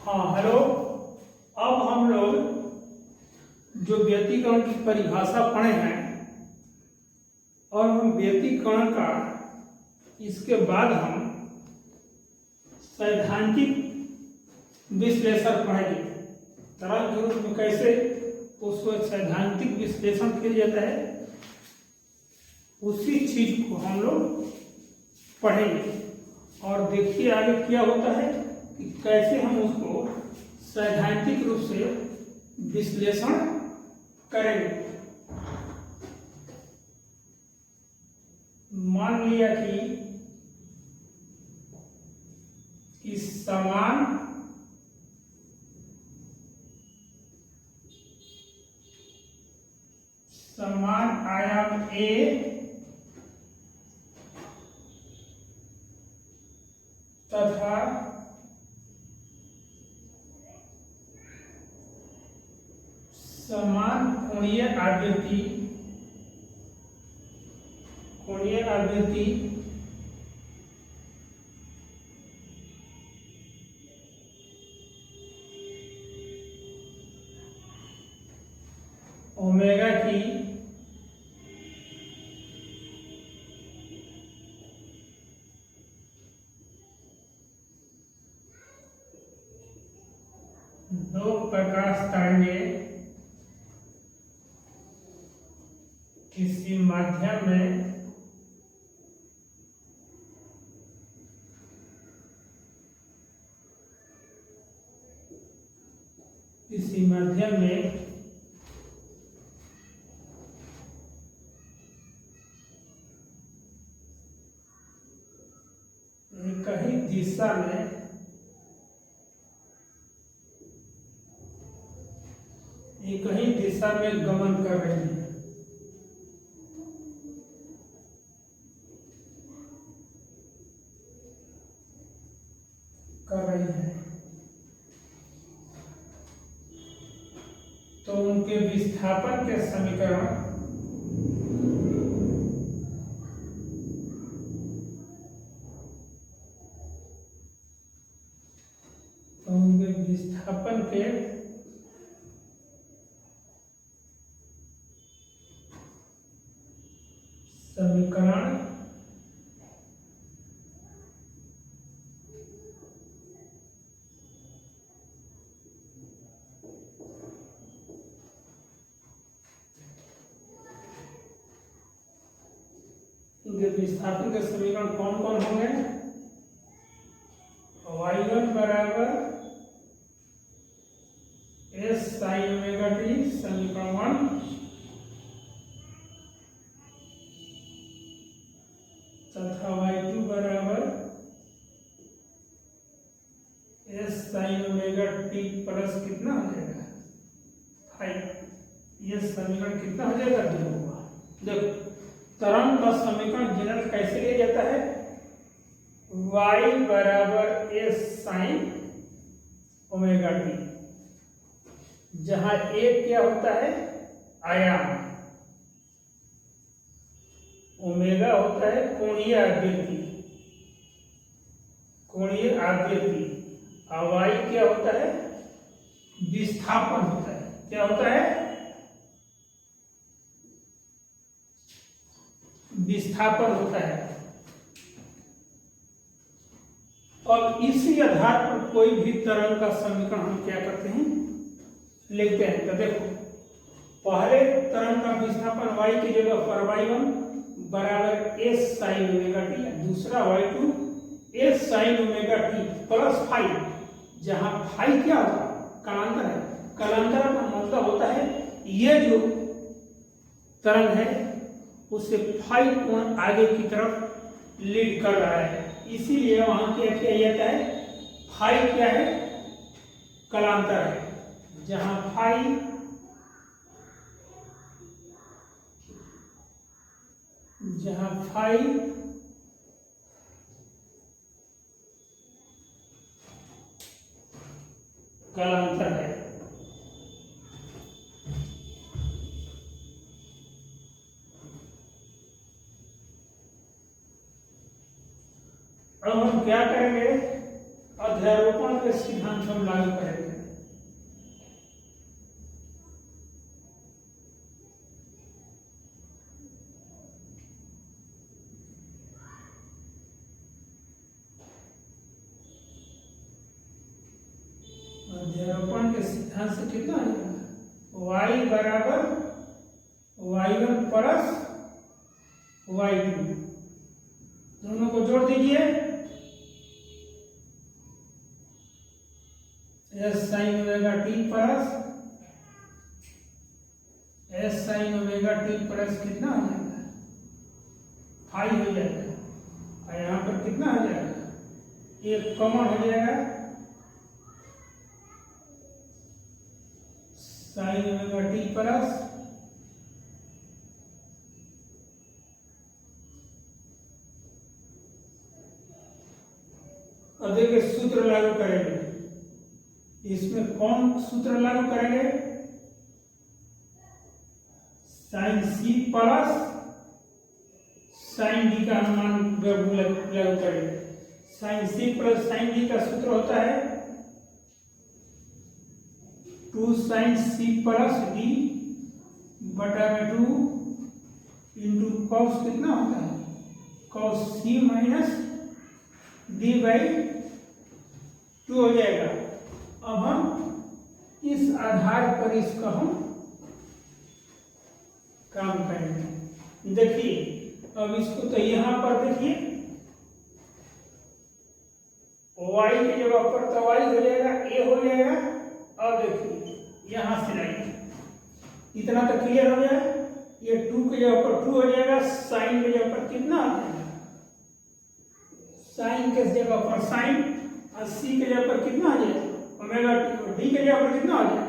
हाँ हेलो। अब हम लोग जो व्यतिकरण की परिभाषा पढ़े हैं और हम व्यतिकरण का इसके बाद हम सैद्धांतिक विश्लेषण पढ़ेंगे। तरंग के रूप में कैसे उसको सैद्धांतिक विश्लेषण किया जाता है उसी चीज को हम लोग पढ़ेंगे। और देखिए आगे क्या होता है कि कैसे हम उसको सैद्धांतिक रूप से विश्लेषण करेंगे। मान लिया कि समान आयाम A तथा समान कोणीय आवृत्ति ओमेगा की दो प्रकाश तरंगें किसी माध्यम में कहीं दिशा में गमन कर रही है। तो उनके विस्थापन के समीकरण विस्थापन के समीकरण कौन कौन होंगे? y1 बराबर s sin ओमेगा t समीकरण 1 तथा y2 बराबर s sin omega t plus कितना हो जाएगा 5। ये समीकरण कितना हो जाएगा 2 होगा। देखो तरंग का समीकरण जनरल कैसे लिया जाता है? y बराबर s sin ओमेगा t, जहां एक क्या होता है आयाम, ओमेगा होता है कोणीय आवृत्ति और y क्या होता है विस्थापन होता है। क्या होता है? विस्थापन होता है। और इसी आधार पर कोई भी तरंग का समीकरण हम क्या करते हैं लिखते हैं। तो देखो पहले तरंग का विस्थापन y की जगह पर y1 बराबर s sin ओमेगा t, दूसरा y2 s sin omega t plus 5, जहां फाई क्या होगा कलांतर है। कलांतर का मतलब होता है ये जो तरंग है उसे फाई कोण आगे की तरफ लीड कर रहा है, इसीलिए वहां क्या किया जाता है फाई क्या है कलांतर है। जहां फाई कलांतर है। अब हम क्या करेंगे अध्यारोपण के सिद्धांत हम लागू करेंगे। अध्यारोपण के सिद्धांत से कितना आ जाएगा, y बराबर y1 प्लस y2, दोनों को जोड़ दीजिए, s sin omega t plus s sin omega t plus कितना हो जाएगा, 5 हो जाएगा। और यहाँ पर कितना हो जाएगा, एक कॉमन हो जाएगा, sin ओमेगा t प्लस अब देखिए सूत्र लागू करेंगे। इसमें कौन सूत्र लागू करेंगे, sine C plus sine D का अनुमान लागू करेंगे। Sine C plus sine D का सूत्र होता है 2 साइन सी प्लस डी बटा में 2 इंटू कॉस कितना होता है, cos C minus D by 2 हो जाएगा। अब हम इस आधार पर इसका हम काम करेंगे। देखिए अब इसको तो यहां पर देखिए y की जगह पर तो y हो जाएगा, a हो जाएगा। अब देखिए यहां से लाइए, इतना तो क्लियर हो जाए, ये 2 की जगह पर 2 हो जाएगा, साइन की जगह पर कितना आ जाएगा, साइन के जगह पर साइन, और सी के जगह पर कितना आ जाएगा, ओमेगा टी, डी के जगह पर कितना आ जाएगा,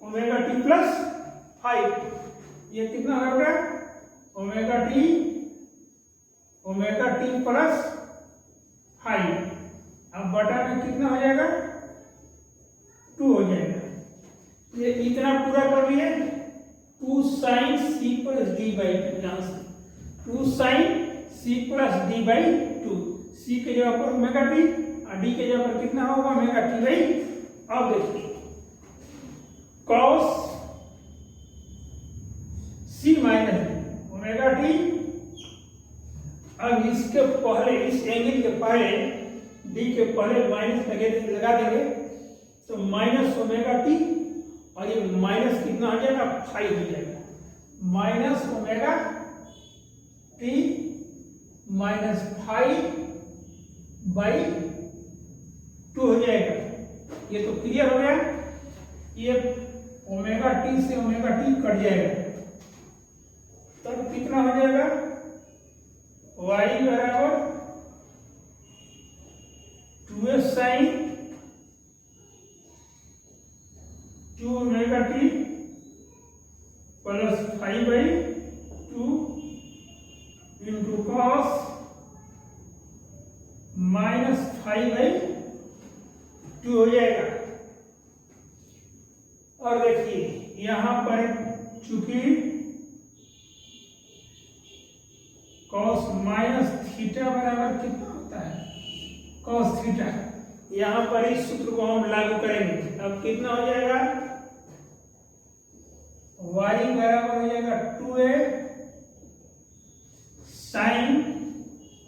ओमेगा टी प्लस 5, ये कितना हो गया, ओमेगा टी प्लस 5। अब बटा में कितना हो जाएगा, 2 हो जाएगा। ये इतना पूरा कर लिए, 2 sine C plus D by 2, यहाँ से 2 sine C plus D by 2, C के जगह पर ओमेगा टी और डी के जगह पर कितना होगा, ओमेगा टी बाई। अब देखिए cos C minus omega T, अब इसके पहले, इस एंगल के पहले, डी के पहले माइनस लगा देंगे तो माइनस ओमेगा टी, और ये माइनस कितना हो जाएगा, 5 हो जाएगा, minus omega t minus 5 by 2 हो जाएगा। ये तो क्लियर हो गया। ये ओमेगा टी से ओमेगा टी कट जाएगा, तब कितना हो जाएगा, y बराबर 2s sine 2 omega t plus 5 by 2 into cos minus 5 by 2 हो जाएगा। और देखिए यहां पर चूंकि कॉस माइनस थीटा बराबर कितना होता है, कॉस थीटा, यहां पर इस सूत्र को हम लागू करेंगे। अब कितना हो जाएगा, y बराबर हो जाएगा 2a साइन,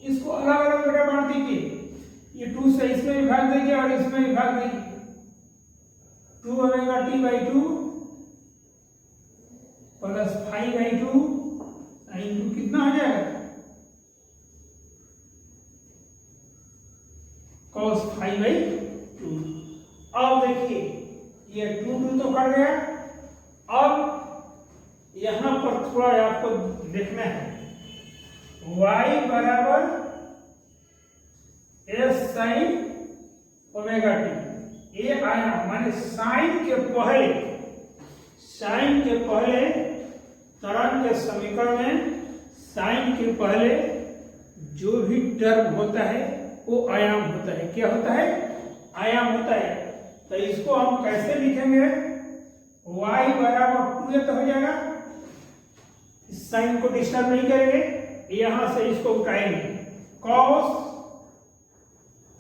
इसको अलग अलग बेटा बांट दीजिए, ये 2 से इसमें भी भाग दीजिए और इसमें भी भाग दीजिए, 2 omega T by 2 plus 5 by 2 into कितना हो जाएगा, cos 5 बाई 2। अब देखिए ये 2 तो कट गया। अब यहां पर थोड़ा आपको देखना है, y बराबर s साइन ओमेगा टी, ये आया माने साइन के पहले तरंग के समीकरण में साइन के पहले जो भी टर्म होता है वो आयाम होता है। क्या होता है, आयाम होता है। तो इसको हम कैसे लिखेंगे, y बराबर 2a तो हो जाएगा, इस साइन को डिस्टर्ब नहीं करेंगे, यहां से इसको उठाएंगे, cos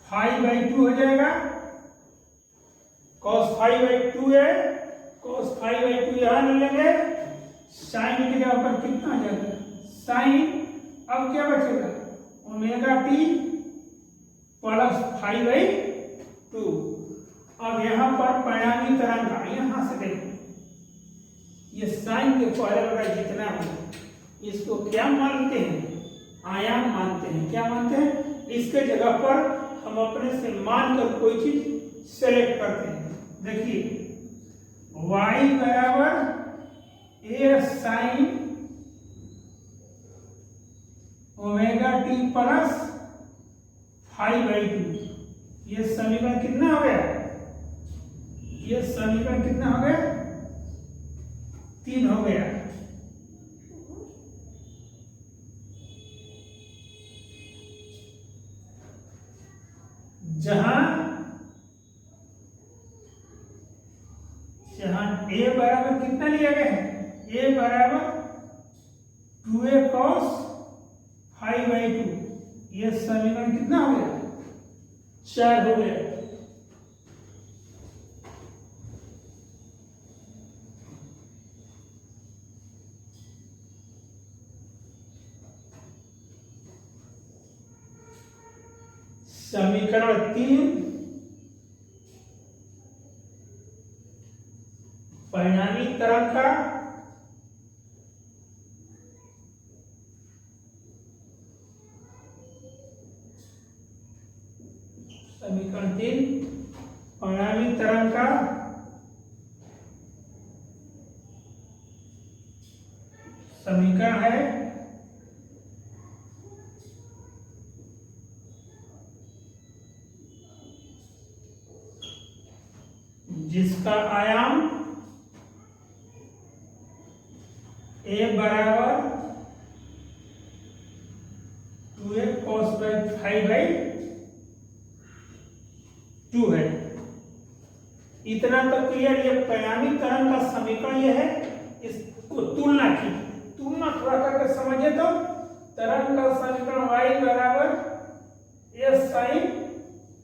5/2 हो जाएगा, cos 5/2 है, cos 5/2 यहाँ ले लेंगे, साइन की जगह पर कितना आ जाएगा साइन, अब क्या बचेगा ओमेगा टी प्लस 5/2। अब यहाँ पर परिणामी तरंग का यहाँ से देखो, ये साइन के पहले वाला जितना है इसको क्या मानते हैं, आयाम मानते हैं। क्या मानते हैं, इसके जगह पर हम अपने से मानकर कोई चीज सेलेक्ट करते हैं। देखिए y बराबर a sine omega t plus 5/2, ये समीकरण कितना हो गया, ये समीकरण कितना हो गया 3 हो गया। जहां a बराबर कितना लिया गया है, a बराबर 2a cos 5/2, ये समीकरण कितना हो गया 4 हो गया। समीकरण 3 परिणामी तरंग का समीकरण 3 परिणामी तरंग का समीकरण है जिसका आयाम a बराबर 2a cos 5/2 है। इतना तो क्लियर, ये परिणामी तरंग का समीकरण ये है। इसको तुलना की, तुलना थोड़ा करके समझिए तो तरंग का समीकरण y बराबर a sin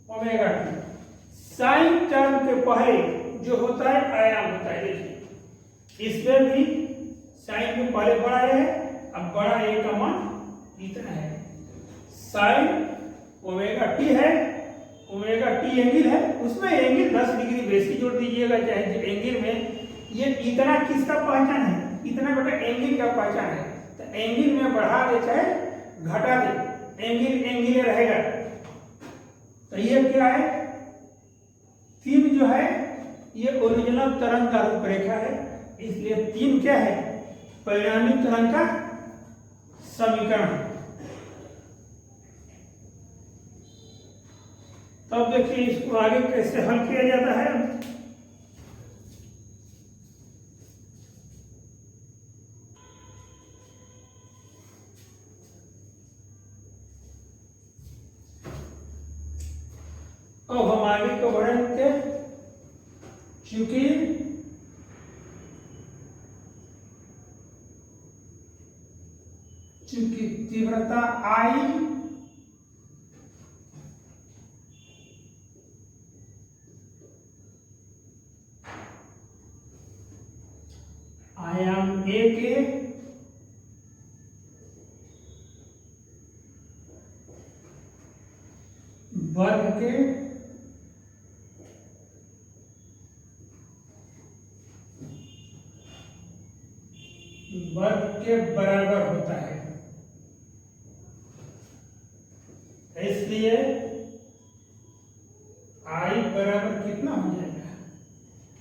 omega T, sine term के पहले जो होता है आयाम होता है। देखिए इसमें भी साइन के पहले बड़ा है, अब बड़ा ए का मान इतना है, साइन ओमेगा टी है, ओमेगा टी एंगल है, उसमें एंगल 10 डिग्री बेसी जोड़ दीजिएगा चाहे एंगल में। ये इतना किसका पहचान है, इतना बेटा एंगल का पहचान है, तो एंगल में बढ़ा दे चाहे घटा दे, एंगल एंगल रहेगा। तो ये क्या है, 3 जो है ये ओरिजिनल तरंग का रूपरेखा है, इसलिए 3 क्या है परिणामी तरंग का समीकरण। तब देखिए इसको आगे कैसे हल किया जाता है। अब हम आगे को बढ़ेंगे, चूंकि तीव्रता I आयाम A के वर्ग के बराबर होता है, इसलिए I बराबर कितना हो जाएगा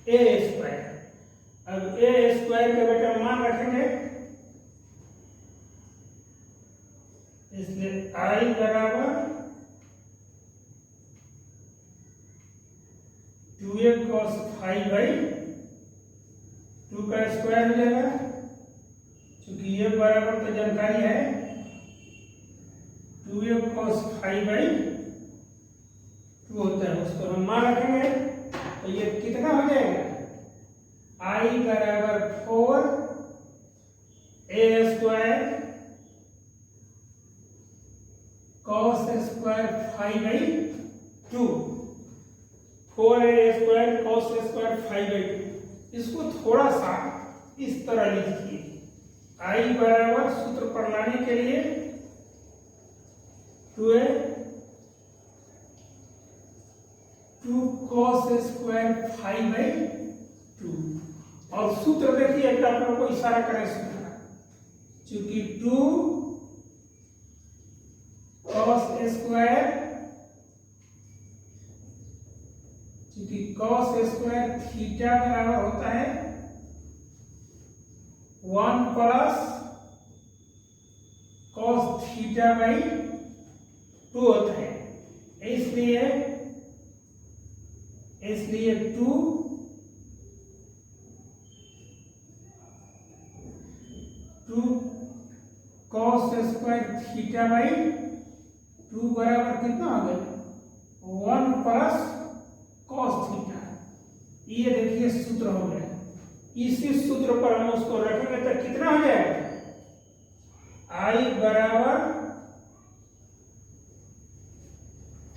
a स्क्वायर। अब a स्क्वायर के बेटा मान रखेंगे, इसलिए I बराबर 2a cos 5/2 का स्क्वायर हो जाएगा, क्योंकि ये बराबर तो जानकारी है 2a cos 5/2 होता है, उसको हम मान रखेंगे। तो ये कितना हो जाएगा I बराबर 4a square cos square 5/2 2 4a² cos a² 5/2। इसको थोड़ा सा इस तरह लिखिए, I बराबर सूत्र पर लाने के लिए 2a 2 cos a² 5/2। और सूत्र देखिए, एक आप को इशारा करें सूत्र, चूंकि 2 cos a², चूंकि cos a² थीटा बराबर होता है 1 प्लस cos θ/2 होता है। इसलिए 2 cos a² θ/2 बराबर कितना हो गया 1 प्लस cos थीटा। ये देखिए सूत्र हो गया। इसी सूत्र पर हम उसको रखेंगे तो कितना हो जाएगा, I बराबर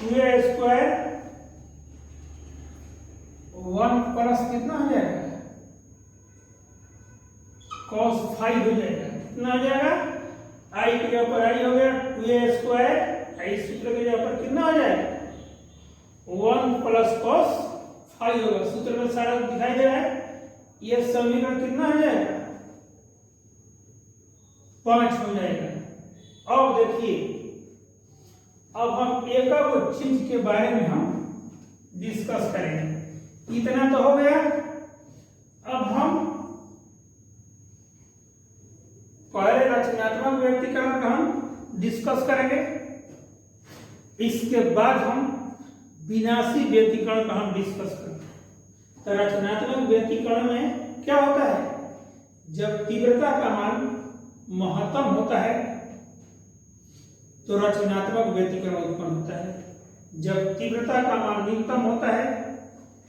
2a² 1 प्लस कितना हो जाएगा cos 5 हो जाएगा। कितना हो जाएगा, I की जगह पर I हो गया 2a², I सूत्र की जगह पर कितना हो जाएगा 1 प्लस cos 5 होगा। सूत्र में सारा दिखाई दे रहा है। ये समीकरण कितना हो जाएगा 5 हो जाएगा। अब देखिए, अब हम एक चीज के बारे में हम डिस्कस करेंगे। इतना तो हो गया। अब हम पहले रचनात्मक व्यक्तीकरण का हम डिस्कस करेंगे, इसके बाद हम विनाशी व्यक्तीकरण का हम डिस्कस करेंगे। तो रचनात्मक व्यक्तीकरण में क्या होता है, जब तीव्रता का मान महत्तम होता है तो रचनात्मक व्यक्तीकरण उत्पन्न होता है। जब तीव्रता का मान न्यूनतम होता है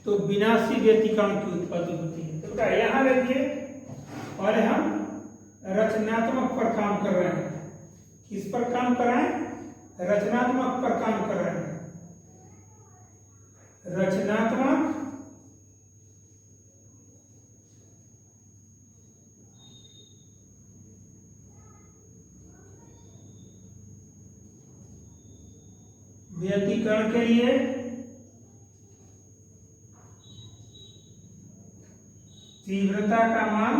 तो विनाशी व्यक्तीकरण की उत्पत्ति होती है। तो क्या यहाँ देखिए, पहले हम रचनात्मक पर काम कर रहे हैं। किस पर काम कर रहे हैं, रचनात्मक पर काम कर रहे हैं। रचनात्मक व्यक्तीकरण के लिए तीव्रता का मान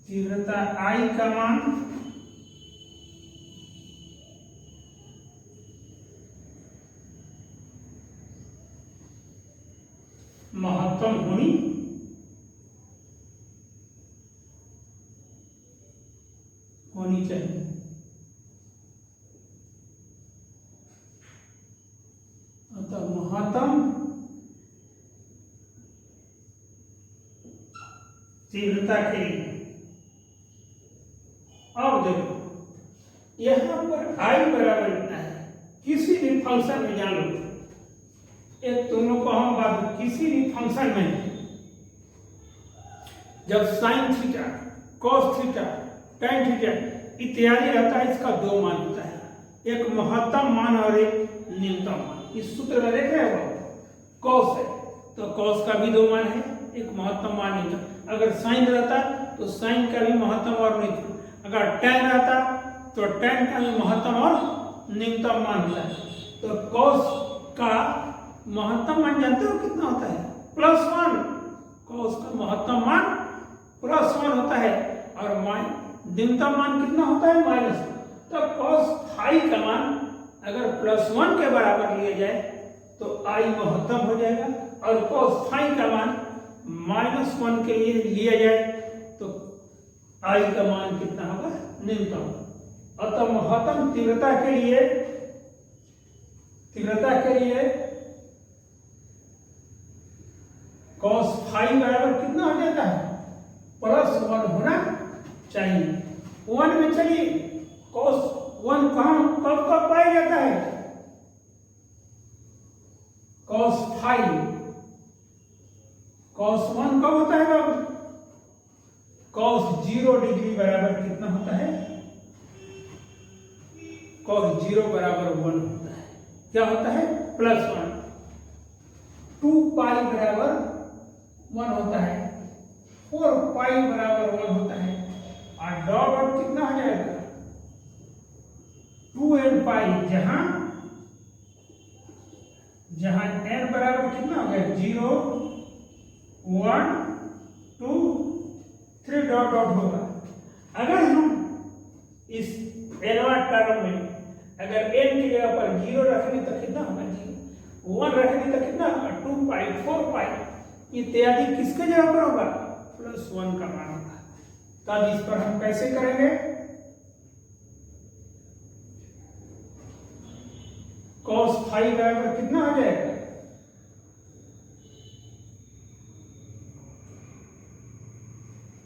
तीव्रता I का मान महत्तम होनी चाहिए। अतः महत्तम तीव्रता के लिए। अब देखो, यहां पर I बराबर इतना है। किसी भी फंक्शन में जान लो, एक तुम लोग को हम बात, किसी भी फंक्शन में जब sine theta, cos theta, tan theta इत्यादि रहता है, इसका दो मान होता है, एक महत्तम मान और एक न्यूनतम मान। इस सूत्र में देख रहे हो, कॉस है तो कॉस का भी दो मान है, एक महत्तम मान न्यूनतम। अगर साइन रहता तो साइन का भी महत्तम और न्यूनतम। अगर tan रहता तो tan का भी महत्तम और न्यूनतम मान होता है। तो कॉस का महत्तम मान जानते हो कितना होता है, +1। कॉस का महत्तम मान +1 होता है और न्यूनतम मान कितना होता है, -1। तो cos फाई का मान अगर +1 के बराबर लिया जाए तो I महत्तम हो जाएगा, और cos फाई का मान -1 के लिए लिया जाए तो I का मान कितना होगा, न्यूनतम। अतः महत्तम तीव्रता के लिए cos फाई बराबर कितना हो जाता है, +1 होना चाहिए। 1 में चलिए, cos 1 कब पाया जाता है, cos 1 कब होता है बाबू, cos 0 डिग्री बराबर कितना होता है, cos 0 बराबर 1 होता है। क्या होता है? +1। 2 पाई बराबर 1 होता है। 4 पाई बराबर 1 होता है। और डॉट कितना हो जाएगा? 2n पाई, जहां n बराबर कितना हो गया? 0 1 2 3 डॉट डॉट होगा। अगर हम इस nवां टर्म में अगर n की जगह पर 0 रखेंगे तो कितना होगा? 0 1 रखेंगे तो कितना होगा? 2 पाई 4 पाई इत्यादि किसके जगह पर होगा? +1 का मान होगा। तब इस पर हम कैसे करेंगे? cos 5 बराबर कितना आ जाएगा?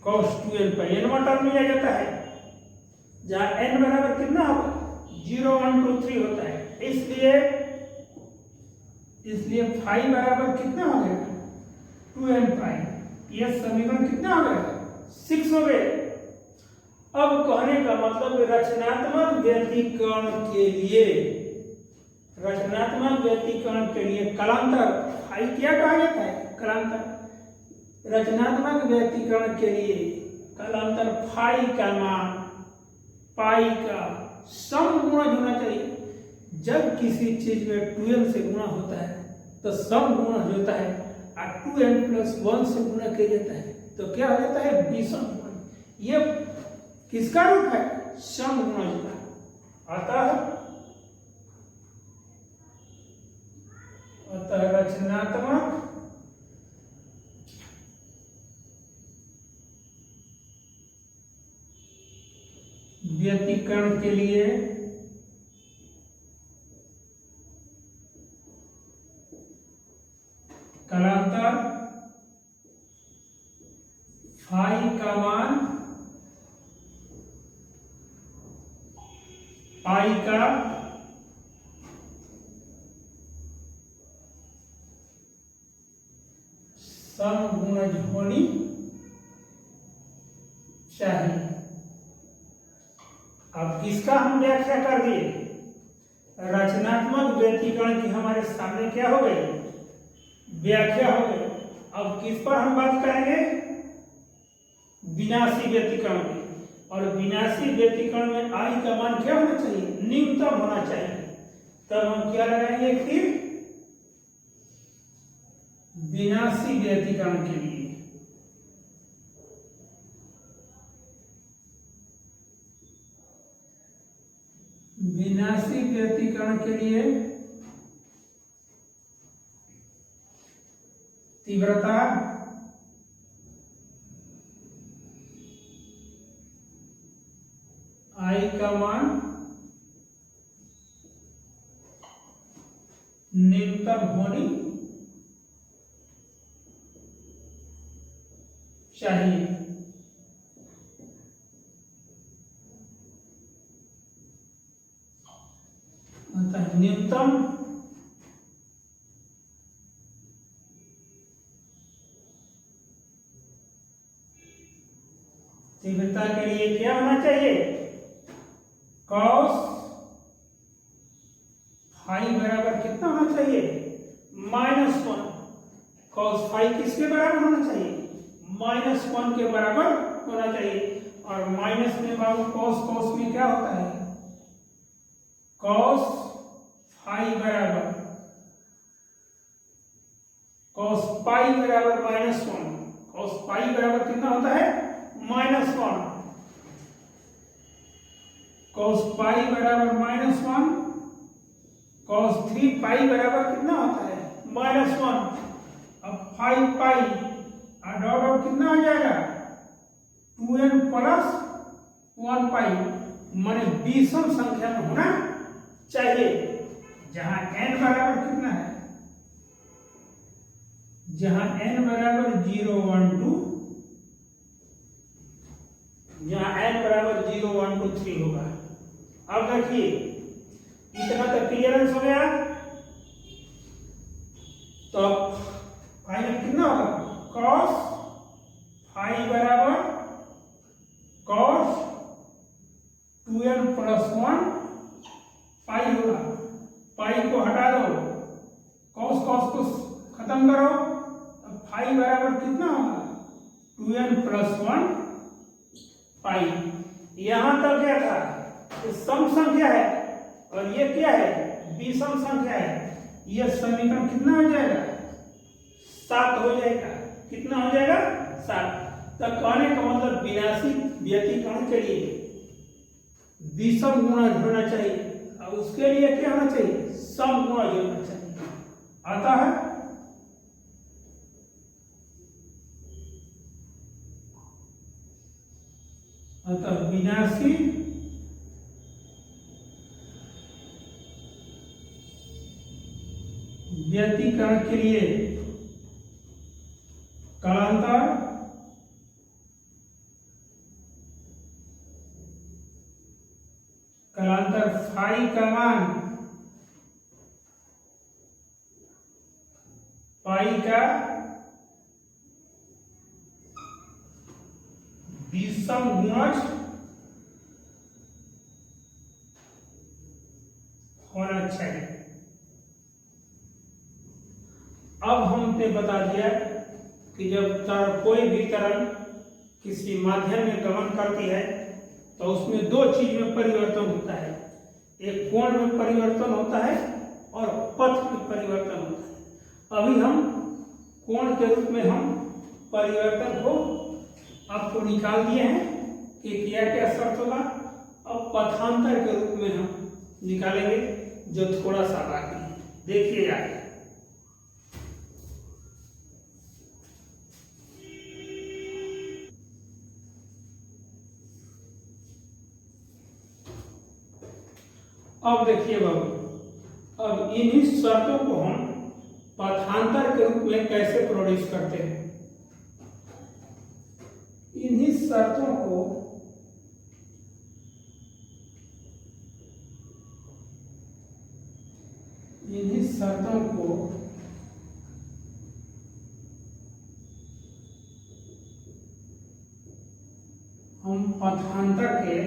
cos 2n पाई n टर्म में आ जाता है, जहां n बराबर कितना होगा? 0 1 2 3 होता है। इसलिए 5 बराबर कितना हो गया? 2n पाई। यह समीकरण कितना हो गया? 6 हो गए। अब कहने का मतलब रचनात्मक व्यतिकरण के लिए कलांतर फाई क्या कहा जाता है? कलांतर। रचनात्मक व्यतिकरण के लिए कलांतर फाई का मान पाई का समगुणज होना चाहिए। जब किसी चीज में 2n से गुणा होता है तो समगुणज होता है, और 2n + 1 से गुणा किया जाता है तो क्या हो जाता है? विषमगुणज। ये किसका रूप है? समगुणज का। अतः रचनात्मक व्यतिकरण के लिए कलांतर फाई का मान पाई का समगुणज होनी चाहिए। अब किसका हम व्याख्या कर दिए? रचनात्मक व्यतिकरण की हमारे सामने क्या हो गई? व्याख्या हो गई। अब किस पर हम बात करेंगे? विनाशी व्यतिकरण की। और विनाशी व्यतिकरण में आई का मान क्या होना चाहिए? न्यूनतम होना चाहिए। तब हम क्या लगाएंगे? फिर विनाशी व्यतिकरण के लिए तीव्रता आई का मान न्यूनतम होनी चाहिए। अतः न्यूनतम तीव्रता के लिए क्या होना चाहिए? cos फाई बराबर कितना होना चाहिए? -1। cos फाई किसके बराबर होना चाहिए? -1 के बराबर होना चाहिए। और माइनस में बाबू cos में क्या होता है? cos फाई बराबर cos पाई बराबर -1। cos पाई बराबर कितना होता है? -1। cos पाई बराबर -1। cos 3 पाई बराबर कितना होता है? -1। अब 5 पाई और डॉट कितना आ जाएगा? 2n + 1 पाई, माने विषम संख्या में होना चाहिए। जहां n बराबर कितना है? जहां n बराबर 0 1 2, जहां n बराबर 0 1 2 3 होगा। अब देखिए इतना तो क्लियरेंस हो गया। तो फाइनल कितना होगा? cos फाई बराबर cos 2n + 1 पाई होगा, पाई को हटा दो, कॉस कॉस को खत्म करो, अब फाई बराबर कितना होगा 2n + 1 पाई। यहां तक क्या था, ये सम संख्या है और ये क्या है विषम संख्या है, ये समीकरण कितना हो जाएगा 7 हो जाएगा। कितना हो जाएगा 7। तब कहने का मतलब विनाशी व्यतिकरण के लिए विषम गुणज होना चाहिए और उसके लिए क्या होना चाहिए सम गुणज होना चाहिए। आता है अतः विनाशी व्यतिकरण के लिए कालांतर फाई का मान पाई का विषम गुणज होना चाहिए। अब हमने बता दिया कि जब कोई भी तरंग किसी माध्यम में गमन करती है तो उसमें दो चीज में परिवर्तन होता है, एक कोण में परिवर्तन होता है और पथ में परिवर्तन होता है। अभी हम कोण के रूप में हम परिवर्तन को आपको निकाल दिए हैं कि क्या क्या शर्त होगा। अब पथांतर के रूप में हम निकालेंगे जो थोड़ा सा बाकी है, देखिए आगे। अब देखिए बाबू, अब इन्हीं शर्तों को हम पथांतर के रूप में कैसे प्रोड्यूस करते हैं। इन्हीं शर्तों को हम पथांतर के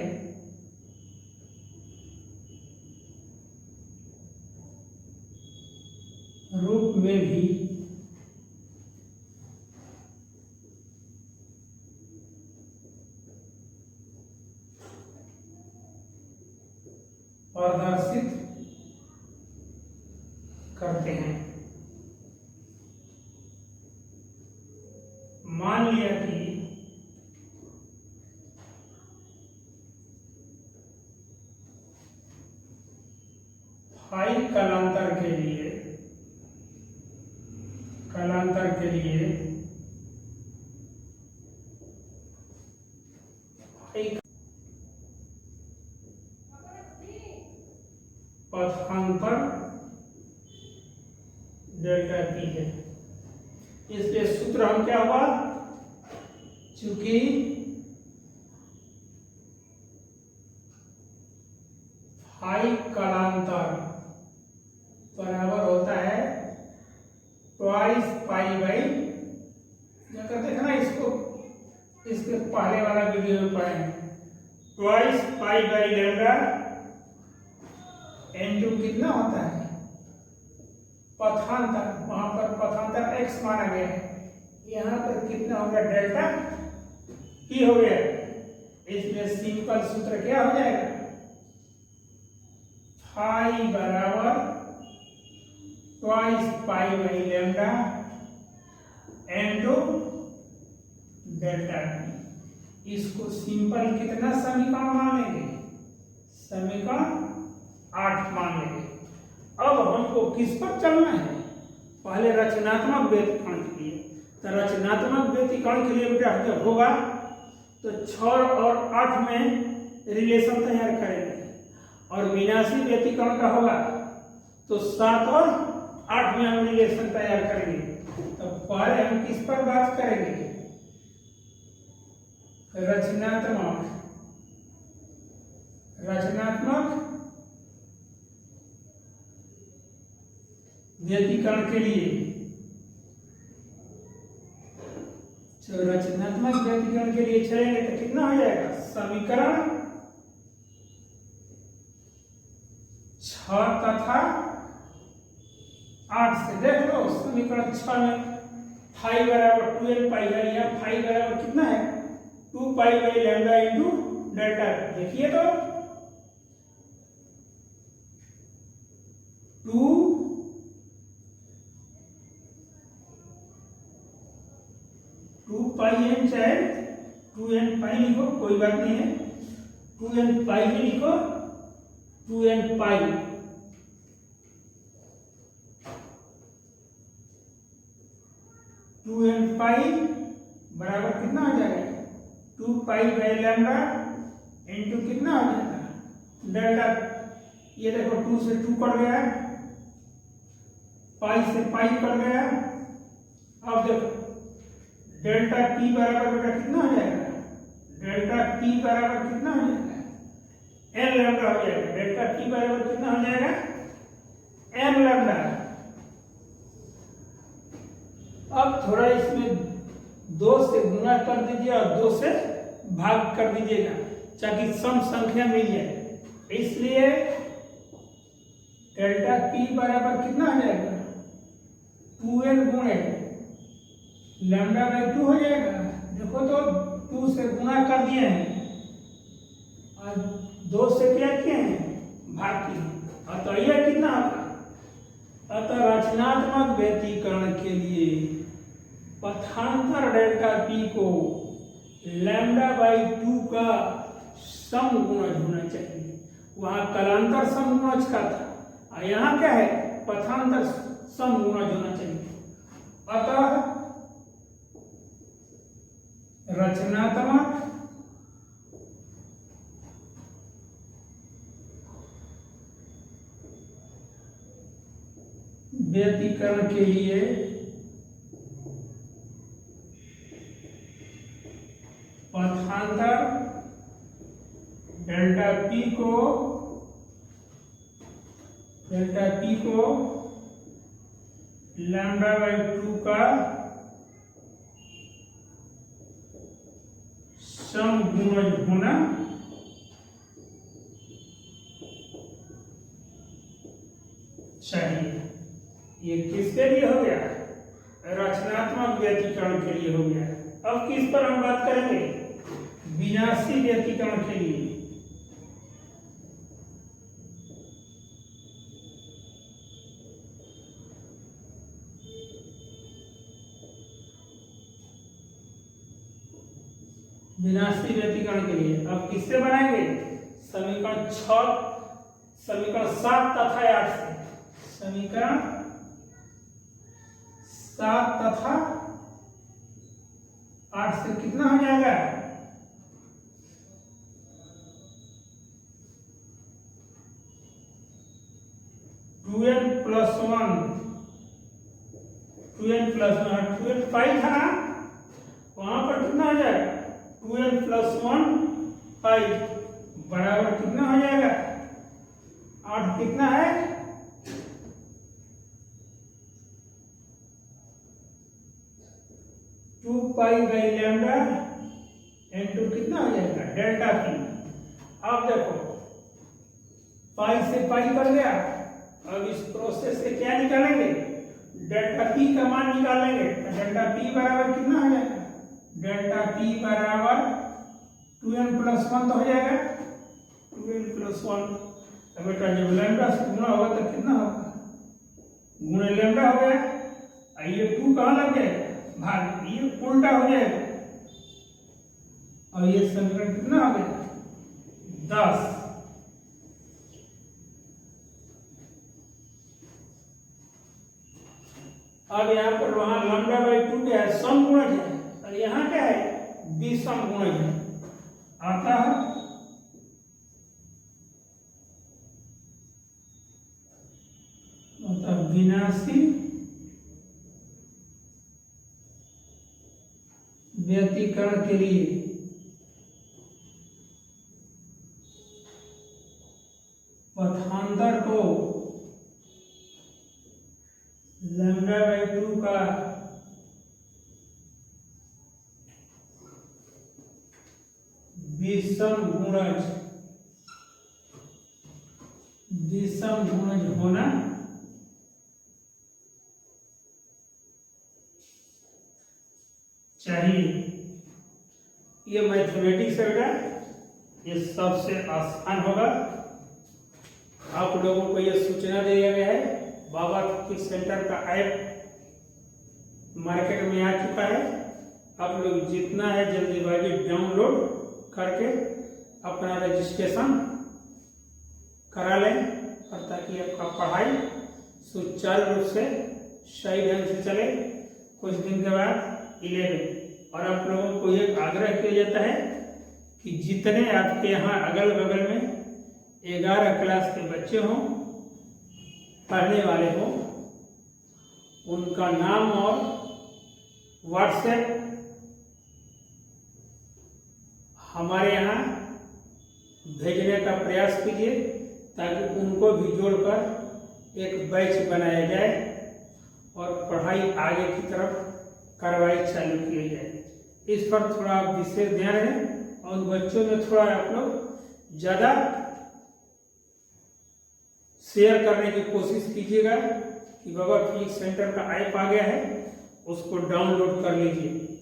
रूप में भी प्रदर्शित करते हैं। मान लिया कि फाई कालांतर के लिए पथांतर डेल्टा पी है। इसलिए सूत्र हम क्या हुआ, चूंकि फाई कालांतर बराबर होता है ट्वाइस पाई बाई, जाकर देखना इसको, इसके पहले वाला वीडियो में पढ़े हैं, twice pi by lambda n2 कितना होता है पथांतर, वहां पर पथांतर x माना गया है, यहाँ पर कितना होगा डेल्टा p हो गया। इसमें सिंपल सूत्र क्या हो जाएगा, फाई बराबर twice pi by lambda n2 delta p। इसको सिंपल कितना समीकरण मान लेंगे, समीकरण 8 मान लेंगे। अब हमको किस पर चलना है, पहले रचनात्मक व्यतिकरण के लिए। तो रचनात्मक व्यतिकरण के लिए बेटा जब होगा तो 6 और 8 में रिलेशन तैयार करेंगे, और विनाशी व्यतिकरण का होगा तो 7 और 8 में हम रिलेशन तैयार करेंगे। तो पहले हम किस पर बात करेंगे, रचनात्मक व्यतिकरण के लिए। तो रचनात्मक व्यतिकरण के लिए चलेंगे तो कितना हो जाएगा, समीकरण 6 6 तथा 8 से देख लो समीकरण 6 में फाई बराबर 2n पाई है, यहाँ फाई बराबर कितना है 2 pi by lambda into delta. देखिए तो 2 पाई एन चाहे 2n पाई लिखो कोई बात नहीं है, 2n पाई ही लिखो, 2n पाई बराबर कितना हो जाएगा 2 पाई बाई लैम्डा इंटू कितना हो जाएगा डेल्टा। ये देखो 2 से 2 कट गया, पाई से पाई कट गया। अब देखो डेल्टा पी बराबर बेटा कितना हो जाएगा, डेल्टा पी बराबर कितना हो जाएगा एन लैम्डा हो जाएगा। डेल्टा पी बराबर कितना हो जाएगा एन लैम्डा। अब थोड़ा इसमें 2 से गुणा कर दीजिए और 2 से भाग कर दीजिएगा ताकि सम संख्या मिल जाए। इसलिए डेल्टा पी बराबर कितना हो जाएगा 2n गुणे लैम्डा बाई 2 हो जाएगा। देखो तो 2 से गुणा कर दिए हैं और 2 से क्या किए हैं भाग किए हैं। अतः यह कितना होगा, अतः रचनात्मक व्यतिकरण के लिए पथांतर डेल्टा पी को लैम्डा बाई 2 का समगुणज होना चाहिए। वहां कलांतर समगुणज का था और यहाँ क्या है पथांतर समगुणज होना चाहिए। अतः रचनात्मक व्यतिकरण के लिए पथांतर डेल्टा पी को लैम्डा बाई 2 का समगुणज होना चाहिए। ये किसके लिए हो गया, रचनात्मक व्यतिकरण के लिए हो गया। अब किस पर हम बात करेंगे, विनाशी व्यतिकरण के लिए। विनाशी व्यतिकरण के लिए अब किससे बनाएंगे, समीकरण 6 समीकरण 7 तथा 8 से। समीकरण 7 तथा 8 से कितना हो जाएगा 2n प्लस 1 2n पाई था ना, वहां पर कितना हो जाएगा 2n प्लस 1 पाई बराबर कितना हो जाएगा 8 कितना है 2 पाई बाई लैम्डा इंटू कितना हो जाएगा डेल्टा पी। अब देखो पाई से पाई कर गया, अब इस प्रोसेस से क्या निकालेंगे डेल्टा पी का मान निकालेंगे। डेल्टा पी बराबर कितना हो जाएगा, डेल्टा पी बराबर 2n प्लस 1 तो हो जाएगा 2n प्लस 1। अब बेटा जब लैम्डा से गुणा होगा तो कितना होगा गुणे लैम्डा हो गया, ये 2 कहाँ लग जाएगा भाग, ये उल्टा हो जाएगा और ये समीकरण कितना हो गया 10। अब यहाँ पर वहां लैम्डा बाई 2 क्या है समगुणज है और यहाँ क्या है विसमगुणज है। अतः विनाशी व्यतिकरण के लिए पथांतर को लैम्डा बाई 2 का विषम गुणज होना चाहिए। ये मैथमेटिक्स है बेटा, ये सबसे आसान होगा। आप लोगों को ये सूचना दिया गया है, बाबा फिजिक्स सेंटर का ऐप मार्केट में आ चुका है। आप लोग जितना है जल्दीबाजी डाउनलोड करके अपना रजिस्ट्रेशन करा लें, और ताकि आपका पढ़ाई सुचारू रूप से सही ढंग से चले। कुछ दिन के बाद 11 और आप लोगों को एक आग्रह किया जाता है कि जितने आपके यहाँ अगल बगल में 11 क्लास के बच्चे हों, पढ़ने वाले हों, उनका नाम और व्हाट्सएप हमारे यहाँ भेजने का प्रयास कीजिए, ताकि उनको भी जोड़कर एक बैच बनाया जाए और पढ़ाई आगे की तरफ कार्रवाई चालू की जाए। इस पर थोड़ा आप विशेष ध्यान दें और बच्चों में थोड़ा आप लोग ज़्यादा शेयर करने की कोशिश कीजिएगा कि बाबा फिजिक्स सेंटर का ऐप आ गया है, उसको डाउनलोड कर लीजिए।